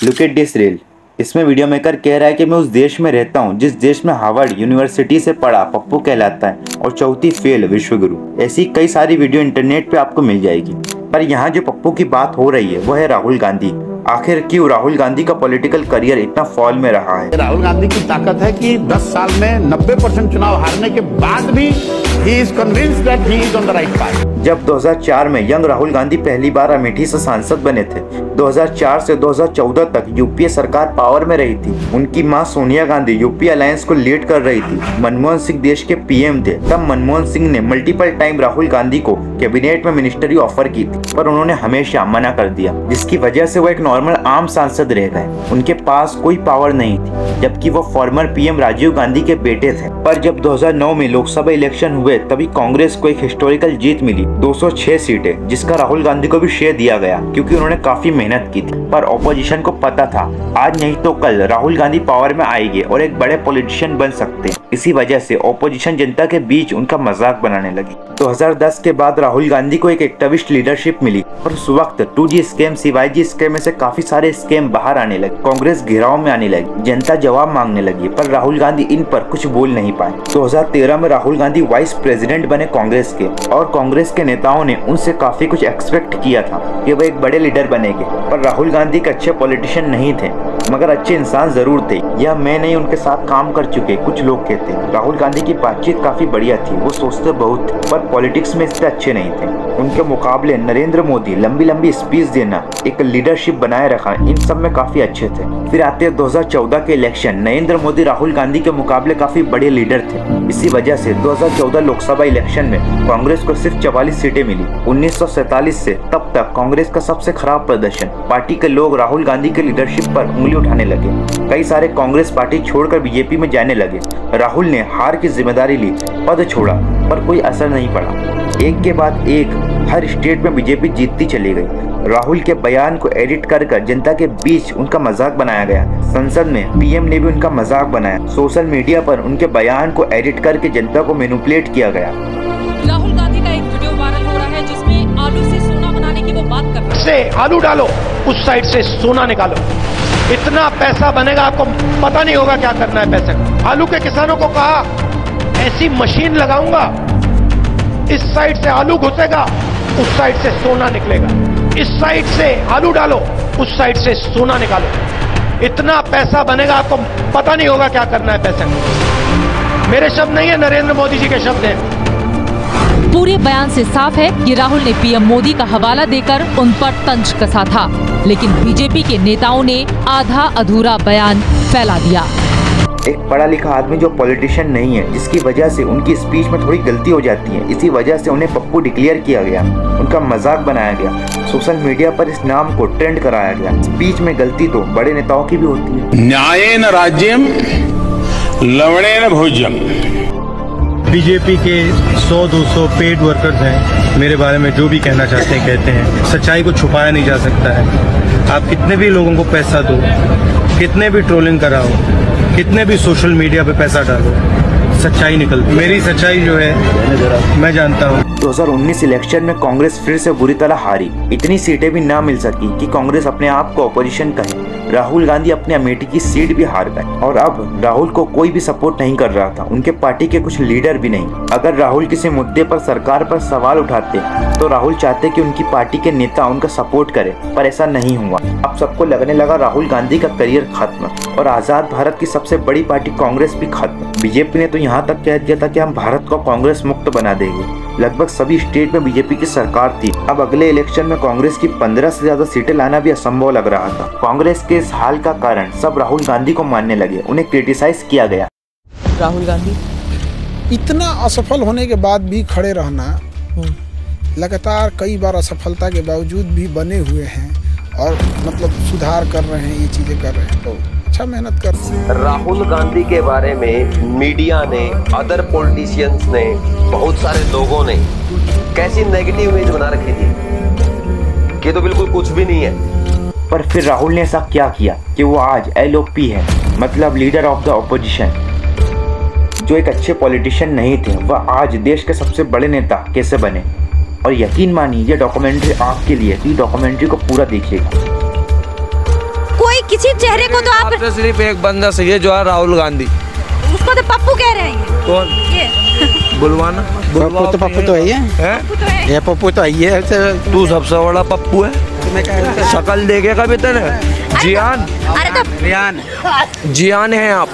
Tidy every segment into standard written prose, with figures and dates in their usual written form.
Look at this reel. इसमें video maker कह रहा है कि मैं उस देश में रहता हूँ जिस देश में हार्वर्ड यूनिवर्सिटी से पढ़ा पप्पू कहलाता है और चौथी फेल विश्वगुरु। ऐसी कई सारी वीडियो इंटरनेट पे आपको मिल जाएगी। पर यहाँ जो पप्पू की बात हो रही है वो है राहुल गांधी। आखिर क्यों राहुल गांधी का पॉलिटिकल करियर इतना फॉल में रहा है? राहुल गांधी की ताकत है कि 10 साल में 90% चुनाव हारने के बाद भी he is convinced that he is on the right path। जब 2004 में यंग राहुल गांधी पहली बार अमेठी से सांसद बने थे, 2004 से 2014 तक यूपीए सरकार पावर में रही थी। उनकी मां सोनिया गांधी यूपीए अलायंस को लीड कर रही थी। मनमोहन सिंह देश के पीएम थे। तब मनमोहन सिंह ने मल्टीपल टाइम राहुल गांधी को कैबिनेट में मिनिस्ट्री ऑफर की थी, पर उन्होंने हमेशा मना कर दिया, जिसकी वजह से वो एक नॉर्मल आम सांसद रह गए। उनके पास कोई पावर नहीं थी, जबकि वो फॉर्मर पीएम राजीव गांधी के बेटे थे। पर जब 2009 में लोकसभा इलेक्शन हुए तभी कांग्रेस को एक हिस्टोरिकल जीत मिली, 206 सीटें, जिसका राहुल गांधी को भी श्रेय दिया गया क्योंकि उन्होंने काफी मेहनत की थी। पर ऑपोजिशन को पता था आज नहीं तो कल राहुल गांधी पावर में आएंगे और एक बड़े पॉलिटिशियन बन सकते हैं। इसी वजह से ऑपोजिशन जनता के बीच उनका मजाक बनाने लगी। 2010 के बाद राहुल गांधी को एक एक्टिविस्ट लीडरशिप मिली और उस वक्त 2G स्कैम, CYG स्कैम में से काफी सारे स्कैम बाहर आने लगे। कांग्रेस घेराव में आने लगी, जनता जवाब मांगने लगी, पर राहुल गांधी इन पर कुछ बोल नहीं पाए। 2013 में राहुल गांधी वाइस प्रेसिडेंट बने कांग्रेस के और कांग्रेस के नेताओं ने उनसे काफी कुछ एक्सपेक्ट किया था कि वो एक बड़े लीडर बनेंगे। पर राहुल गांधी एक अच्छे पॉलिटिशियन नहीं थे, मगर अच्छे इंसान जरूर थे। यह मैं नहीं, उनके साथ काम कर चुके कुछ लोग कहते हैं। राहुल गांधी की बातचीत काफी बढ़िया थी, वो सोचते बहुत थे, पर पॉलिटिक्स में इतने अच्छे नहीं थे। उनके मुकाबले नरेंद्र मोदी लंबी लंबी स्पीच देना, एक लीडरशिप बनाए रखा, इन सब में काफी अच्छे थे। फिर आते 2014 के इलेक्शन। नरेंद्र मोदी राहुल गांधी के मुकाबले काफी बड़े लीडर थे। इसी वजह से 2014 लोकसभा इलेक्शन में कांग्रेस को सिर्फ 44 सीटें मिली। 1947 से तब तक कांग्रेस का सबसे खराब प्रदर्शन। पार्टी के लोग राहुल गांधी के लीडरशिप पर उंगली उठाने लगे। कई सारे कांग्रेस पार्टी छोड़कर बीजेपी में जाने लगे। राहुल ने हार की जिम्मेदारी ली, पद छोड़ा, पर कोई असर नहीं पड़ा। एक के बाद एक हर स्टेट में बीजेपी जीतती चली गई। राहुल के बयान को एडिट कर जनता के बीच उनका मजाक बनाया गया। संसद में पीएम ने भी उनका मजाक बनाया। सोशल मीडिया पर उनके बयान को एडिट करके जनता को मैनिपुलेट किया गया। राहुल गांधी का एक वीडियो वायरल हो रहा है जिसमें आलू से सोना बनाने की वो बात कर रहे हैं। से आलू डालो, उस साइड से सोना निकालो, इतना पैसा बनेगा आपको पता नहीं होगा क्या करना है पैसे का। आलू के किसानों को कहा ऐसी मशीन लगाऊंगा, इस साइड से आलू घुसेगा, उस साइड से सोना निकलेगा। इस साइड से आलू डालो, उस साइड से सोना निकालो, इतना पैसा बनेगा आपको पता नहीं होगा क्या करना है पैसे का। मेरे शब्द नहीं है, नरेंद्र मोदी जी के शब्द हैं। पूरे बयान से साफ है कि राहुल ने पीएम मोदी का हवाला देकर उन पर तंज कसा था, लेकिन बीजेपी के नेताओं ने आधा अधूरा बयान फैला दिया। एक पढ़ा लिखा आदमी जो पॉलिटिशियन नहीं है, जिसकी वजह से उनकी स्पीच में थोड़ी गलती हो जाती है, इसी वजह से उन्हें पप्पू डिक्लेयर किया गया, उनका मजाक बनाया गया, सोशल मीडिया पर इस नाम को ट्रेंड कराया गया। स्पीच में गलती तो बड़े नेताओं की भी होती है। न्यायेन राज्यम लवणेन भोज्यम। बीजेपी के 100-200 पेड वर्कर्स हैं, मेरे बारे में जो भी कहना चाहते हैं कहते हैं। सच्चाई को छुपाया नहीं जा सकता है। आप कितने भी लोगों को पैसा दो, कितने भी ट्रोलिंग कराओ, कितने भी सोशल मीडिया पे पैसा डालो, सच्चाई निकलती। मेरी सच्चाई जो है मैं जानता हूँ। 2019 इलेक्शन में कांग्रेस फिर से बुरी तरह हारी। इतनी सीटें भी ना मिल सकी कि कांग्रेस अपने आप को ऑपोजिशन कहे। राहुल गांधी अपने अमेठी की सीट भी हार गए और अब राहुल को कोई भी सपोर्ट नहीं कर रहा था, उनके पार्टी के कुछ लीडर भी नहीं। अगर राहुल किसी मुद्दे पर सरकार पर सवाल उठाते तो राहुल चाहते कि उनकी पार्टी के नेता उनका सपोर्ट करें, पर ऐसा नहीं हुआ। अब सबको लगने लगा राहुल गांधी का करियर खत्म और आजाद भारत की सबसे बड़ी पार्टी कांग्रेस भी खत्म। बीजेपी ने तो यहाँ तक कह दिया था कि हम भारत को कांग्रेस मुक्त बना देंगे। लगभग सभी स्टेट में बीजेपी की सरकार थी। अब अगले इलेक्शन में कांग्रेस की 15 से ज्यादा सीटें लाना भी असंभव लग रहा था। कांग्रेस के इस हाल का कारण सब राहुल गांधी को मानने लगे, उन्हें क्रिटिसाइज किया गया। राहुल गांधी इतना असफल होने के बाद भी खड़े रहना, लगातार कई बार असफलता के बावजूद भी बने हुए हैं और मतलब सुधार कर रहे हैं, ये चीजें कर रहे हैं, तो अच्छा मेहनत कर रहे हैं। राहुल गांधी के बारे में मीडिया ने, अदर पॉलिटिशियंस ने, बहुत सारे लोगों ने कैसी नेगेटिव इमेज बना रखी थी कि तो बिल्कुल कुछ भी नहीं है। पर फिर राहुल ने ऐसा क्या किया कि वो आज LOP है, मतलब लीडर ऑफ द ऑपोजिशन। जो एक अच्छे पॉलिटिशियन नहीं थे वह आज देश के सबसे बड़े नेता कैसे बने। और यकीन मानिए ये डॉक्यूमेंट्री आपके लिए, तो डॉक्यूमेंट्री को पूरा देखिएगा। कोई किसी चेहरे को तो आप तो सिर्फ एक बंदा सही है जो है राहुल गांधी। उसको तो पप्पू कह रहे हैं। कौन? ये बुलवाना। पप्पू तो है ये पप्पू तो है। तू सबसे बड़ा पप्पू है। शकल देखे कभी तेने? जियान। अरे तो जियान है आप।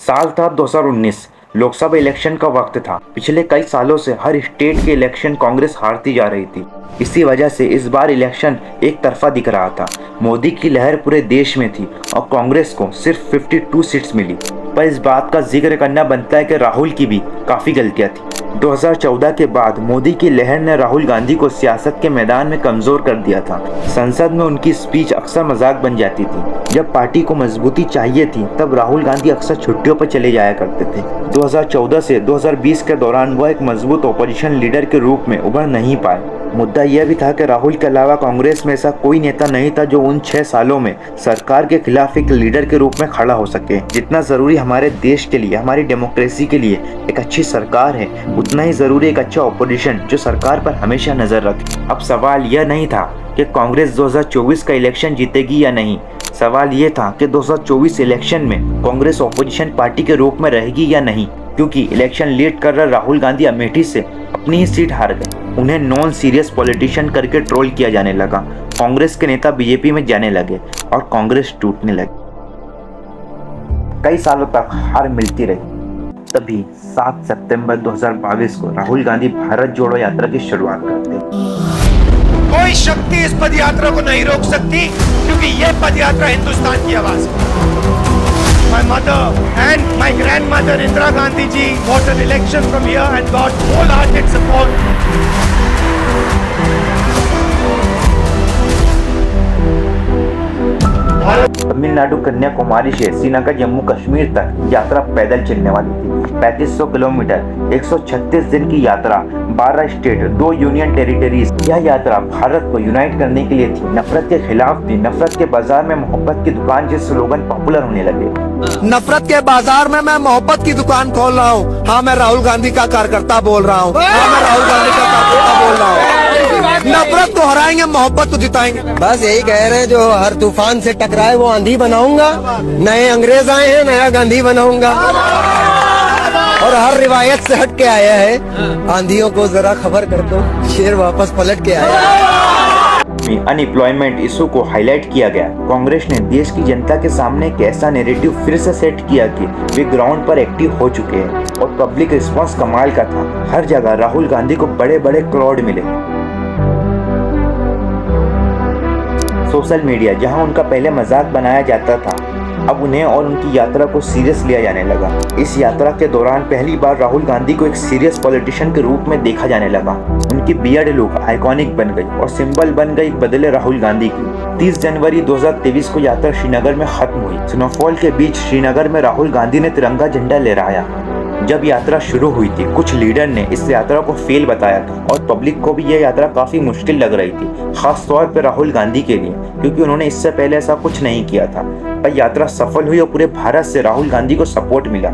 साल था 2019, लोकसभा इलेक्शन का वक्त था। पिछले कई सालों से हर स्टेट के इलेक्शन कांग्रेस हारती जा रही थी। इसी वजह से इस बार इलेक्शन एक तरफा दिख रहा था। मोदी की लहर पूरे देश में थी और कांग्रेस को सिर्फ 52 सीट्स मिली। पर इस बात का जिक्र करना बनता है कि राहुल की भी काफ़ी गलतियां थी। 2014 के बाद मोदी की लहर ने राहुल गांधी को सियासत के मैदान में कमज़ोर कर दिया था। संसद में उनकी स्पीच अक्सर मजाक बन जाती थी। जब पार्टी को मजबूती चाहिए थी तब राहुल गांधी अक्सर छुट्टियों पर चले जाया करते थे। 2014 से 2020 के दौरान वह एक मजबूत ऑपोजिशन लीडर के रूप में उभर नहीं पाए। मुद्दा यह भी था कि राहुल के अलावा कांग्रेस में ऐसा कोई नेता नहीं था जो उन 6 सालों में सरकार के खिलाफ एक लीडर के रूप में खड़ा हो सके। जितना ज़रूरी हमारे देश के लिए, हमारी डेमोक्रेसी के लिए एक अच्छी सरकार है, उतना ही ज़रूरी एक अच्छा ऑपोजिशन जो सरकार पर हमेशा नज़र रखे। अब सवाल यह नहीं था कि कांग्रेस 2024 का इलेक्शन जीतेगी या नहीं। सवाल ये था कि 2024 इलेक्शन में कांग्रेस ऑपोजिशन पार्टी के रूप में रहेगी या नहीं, क्योंकि इलेक्शन लीड कर रहे राहुल गांधी अमेठी से अपनी ही सीट हार गए। उन्हें नॉन सीरियस पॉलिटिशियन करके ट्रोल किया जाने लगा। कांग्रेस के नेता बीजेपी में जाने लगे और कांग्रेस टूटने लगी। कई सालों तक हार मिलती रही। तभी 7 सितंबर 2022 को राहुल गांधी भारत जोड़ो यात्रा की शुरुआत करते हैं। कोई शक्ति इस पद यात्रा को नहीं रोक सकती, क्योंकि ये पद यात्रा हिंदुस्तान की आवाज है। My mother and my grandmother Indira Gandhi ji fought an election from here and got wholehearted support. Tamil Nadu Kanyakumari से श्रीनगर जम्मू कश्मीर तक यात्रा पैदल चलने वाली थी। 3500 किलोमीटर, 136 दिन की यात्रा, 12 स्टेट, 2 यूनियन टेरिटरीज। यह यात्रा भारत को यूनाइट करने के लिए थी, नफरत के खिलाफ थी। नफरत के बाजार में मोहब्बत की दुकान जैसे स्लोगन पॉपुलर होने लगे। नफरत के बाजार में मैं मोहब्बत की दुकान खोल रहा हूँ। हाँ, मैं राहुल गांधी का कार्यकर्ता बोल रहा हूँ। हाँ, मैं राहुल गांधी का कार्यकर्ता बोल रहा हूँ। नफरत को हराएंगे, मोहब्बत को जिताएंगे। बस यही कह रहे हैं, जो हर तूफान से टकराए वो आंधी बनाऊंगा। नए अंग्रेज आए हैं, नया गांधी बनाऊंगा। और हर रिवायत से हट के आया है। आंधियों को जरा खबर कर दो, शेर वापस पलट के आया है। अनएम्प्लॉयमेंट इशू को हाईलाइट किया गया। कांग्रेस ने देश की जनता के सामने एक ऐसा नैरेटिव फिर से सेट किया कि वे ग्राउंड पर एक्टिव हो चुके हैं और पब्लिक रिस्पांस कमाल का था। हर जगह राहुल गांधी को बड़े बड़े क्राउड मिले। सोशल मीडिया, जहां उनका पहले मजाक बनाया जाता था, अब उन्हें और उनकी यात्रा को सीरियस लिया जाने लगा। इस यात्रा के दौरान पहली बार राहुल गांधी को एक सीरियस पॉलिटिशियन के रूप में देखा जाने लगा। उनकी बियर्ड लुक आइकॉनिक बन गई और सिंबल बन गई बदले राहुल गांधी की। 30 जनवरी 2023 को यात्रा श्रीनगर में खत्म हुई। स्नोफॉल के बीच श्रीनगर में राहुल गांधी ने तिरंगा झंडा लहराया। जब यात्रा शुरू हुई थी, कुछ लीडर ने इस यात्रा को फेल बताया था और पब्लिक को भी यह यात्रा काफी मुश्किल लग रही थी, खास तौर पर राहुल गांधी के लिए, क्योंकि उन्होंने इससे पहले ऐसा कुछ नहीं किया था। पर यात्रा सफल हुई और पूरे भारत से राहुल गांधी को सपोर्ट मिला।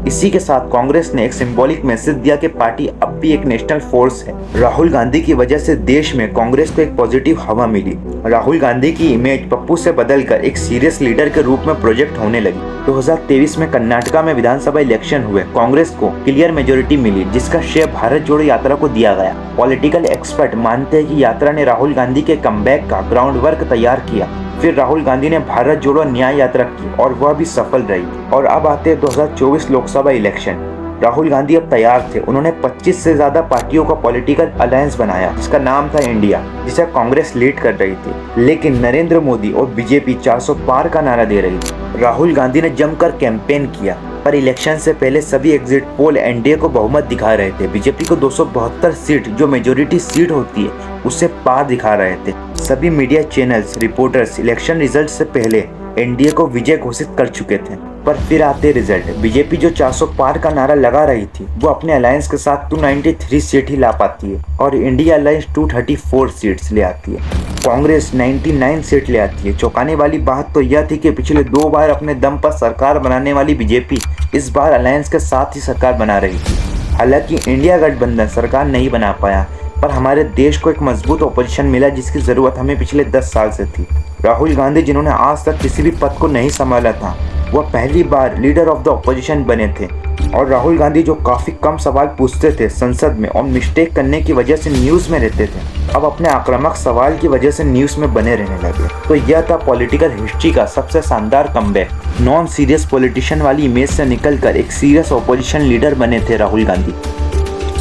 इसी के साथ कांग्रेस ने एक सिंबॉलिक मैसेज दिया कि पार्टी अब भी एक नेशनल फोर्स है। राहुल गांधी की वजह से देश में कांग्रेस को एक पॉजिटिव हवा मिली। राहुल गांधी की इमेज पप्पू से बदलकर एक सीरियस लीडर के रूप में प्रोजेक्ट होने लगी। 2023 में कर्नाटका में विधानसभा इलेक्शन हुए। कांग्रेस को क्लियर मेजोरिटी मिली, जिसका श्रेय भारत जोड़ो यात्रा को दिया गया। पॉलिटिकल एक्सपर्ट मानते हैं कि यात्रा ने राहुल गांधी के कमबैक का ग्राउंड वर्क तैयार किया। फिर राहुल गांधी ने भारत जोड़ो न्याय यात्रा की और वह भी सफल रही। और अब आते हैं 2024 लोकसभा इलेक्शन। राहुल गांधी अब तैयार थे। उन्होंने 25 से ज्यादा पार्टियों का पॉलिटिकल अलायंस बनाया, जिसका नाम था इंडिया, जिसे कांग्रेस लीड कर रही थी। लेकिन नरेंद्र मोदी और बीजेपी 400 पार का नारा दे रही थी। राहुल गांधी ने जमकर कैंपेन किया, पर इलेक्शन से पहले सभी एग्जिट पोल एनडीए को बहुमत दिखा रहे थे। बीजेपी को 272 सीट, जो मेजोरिटी सीट होती है, उससे पार दिखा रहे थे। सभी media channels, reporters election result से पहले एनडीए को विजय घोषित कर चुके थे। पर फिर आते रिजल्ट। बीजेपी जो 400 पार का नारा लगा रही थी, वो अपने अलायंस के साथ 293 सीट ही ला पाती है और इंडिया अलायंस 234 सीट्स ले आती है। कांग्रेस 99 सीट ले आती है। चौंकाने वाली बात तो यह थी कि पिछले 2 बार अपने दम पर सरकार बनाने वाली बीजेपी इस बार अलायंस के साथ ही सरकार बना रही थी। हालांकि इंडिया गठबंधन सरकार नहीं बना पाया, पर हमारे देश को एक मजबूत ऑपोजिशन मिला जिसकी ज़रूरत हमें पिछले 10 साल से थी। राहुल गांधी जिन्होंने आज तक किसी भी पद को नहीं संभाला था, वह पहली बार लीडर ऑफ द ऑपोजिशन बने थे। और राहुल गांधी जो काफ़ी कम सवाल पूछते थे संसद में और मिस्टेक करने की वजह से न्यूज़ में रहते थे, अब अपने आक्रामक सवाल की वजह से न्यूज़ में बने रहने लगे। तो यह था पॉलिटिकल हिस्ट्री का सबसे शानदार कमबैक। नॉन सीरियस पॉलिटिशियन वाली इमेज से निकलकर एक सीरियस ऑपोजिशन लीडर बने थे राहुल गांधी।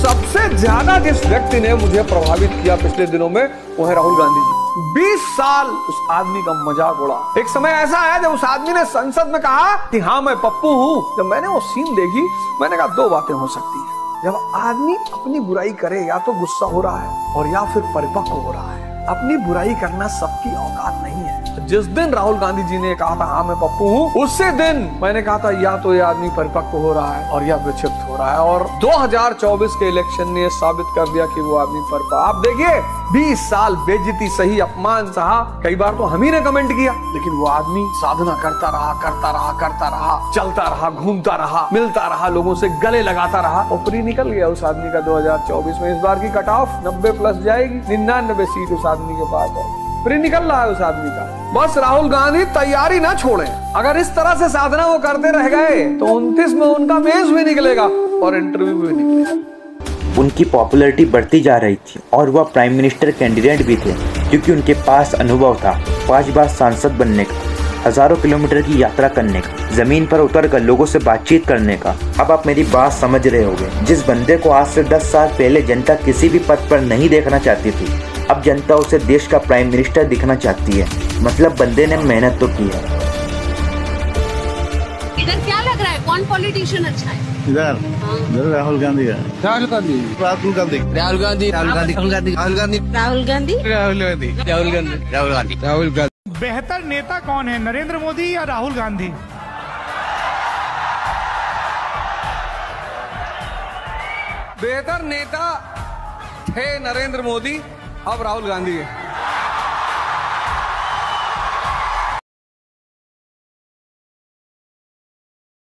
सबसे ज्यादा जिस व्यक्ति ने मुझे प्रभावित किया पिछले दिनों में वो है राहुल गांधी जी। 20 साल उस आदमी का मजाक उड़ा। एक समय ऐसा आया जब उस आदमी ने संसद में कहा कि हाँ मैं पप्पू हूँ। जब मैंने वो सीन देखी मैंने कहा दो बातें हो सकती है, जब आदमी अपनी बुराई करे या तो गुस्सा हो रहा है और या फिर परिपक्व हो रहा है। अपनी बुराई करना सबकी औकात नहीं है। जिस दिन राहुल गांधी जी ने कहा था हाँ मैं पप्पू हूँ, उसी दिन मैंने कहा था या तो ये आदमी परिपक्व हो रहा है और या विक्षिप्त हो रहा है। और 2024 के इलेक्शन ने साबित कर दिया कि वो आदमी परिपक्व। आप देखिए 20 साल बेइज्जती सही, अपमान सहा, कई बार तो हम ही ने कमेंट किया, लेकिन वो आदमी साधना करता रहा, चलता रहा, घूमता रहा, मिलता रहा, लोगों से गले लगाता रहा और फ्री निकल गया उस आदमी का 2024 में। इस बार की कट ऑफ 90+ जाएगी, 99 सीट उस आदमी के पास है, फ्री निकल रहा है उस आदमी का। बस राहुल गांधी तैयारी ना छोड़ें। अगर इस तरह से साधना वो करते रह गए तो 29 में उनका मेंस भी निकलेगा और इंटरव्यू भी निकलेगा। उनकी पॉपुलैरिटी बढ़ती जा रही थी और वह प्राइम मिनिस्टर कैंडिडेट भी थे क्योंकि उनके पास अनुभव था 5 बार सांसद बनने का, हजारों किलोमीटर की यात्रा करने का, जमीन पर उतरकर लोगों से बातचीत करने का। अब आप मेरी बात समझ रहे होंगे। जिस बंदे को आज से 10 साल पहले जनता किसी भी पद पर नहीं देखना चाहती थी, अब जनता उसे देश का प्राइम मिनिस्टर दिखना चाहती है। मतलब बंदे ने मेहनत तो की है। इधर क्या लग रहा है, कौन पॉलिटिशियन अच्छा है? इधर राहुल गांधी है। राहुल गांधी राहुल गांधी राहुल गांधी राहुल गांधी राहुल गांधी राहुल गांधी राहुल गांधी राहुल गांधी राहुल गांधी राहुल गांधी राहुल गांधी। बेहतर नेता कौन है, नरेंद्र मोदी या राहुल गांधी? बेहतर नेता थे नरेंद्र मोदी, अब राहुल गांधी है।